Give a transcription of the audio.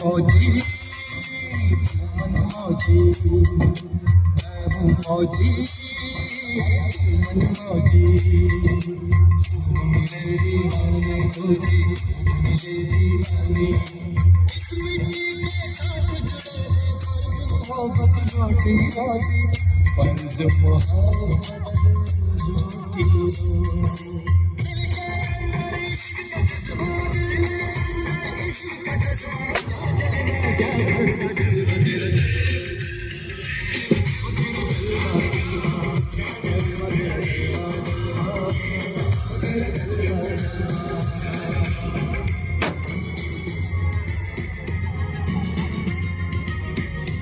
फौजी मन मौजी, मैं हूँ फौजी मन मौजी। मिले दीवाने तुझी, मिले दीवानी, इस मिट्टी के साथ जुड़े हैं फर्ज मोहब्बत रोटी रोजी, फर्ज मोहब्बत रोटी रोजी। इश्क का जज्बा दिल में, इश्क का जज्बा दिल में,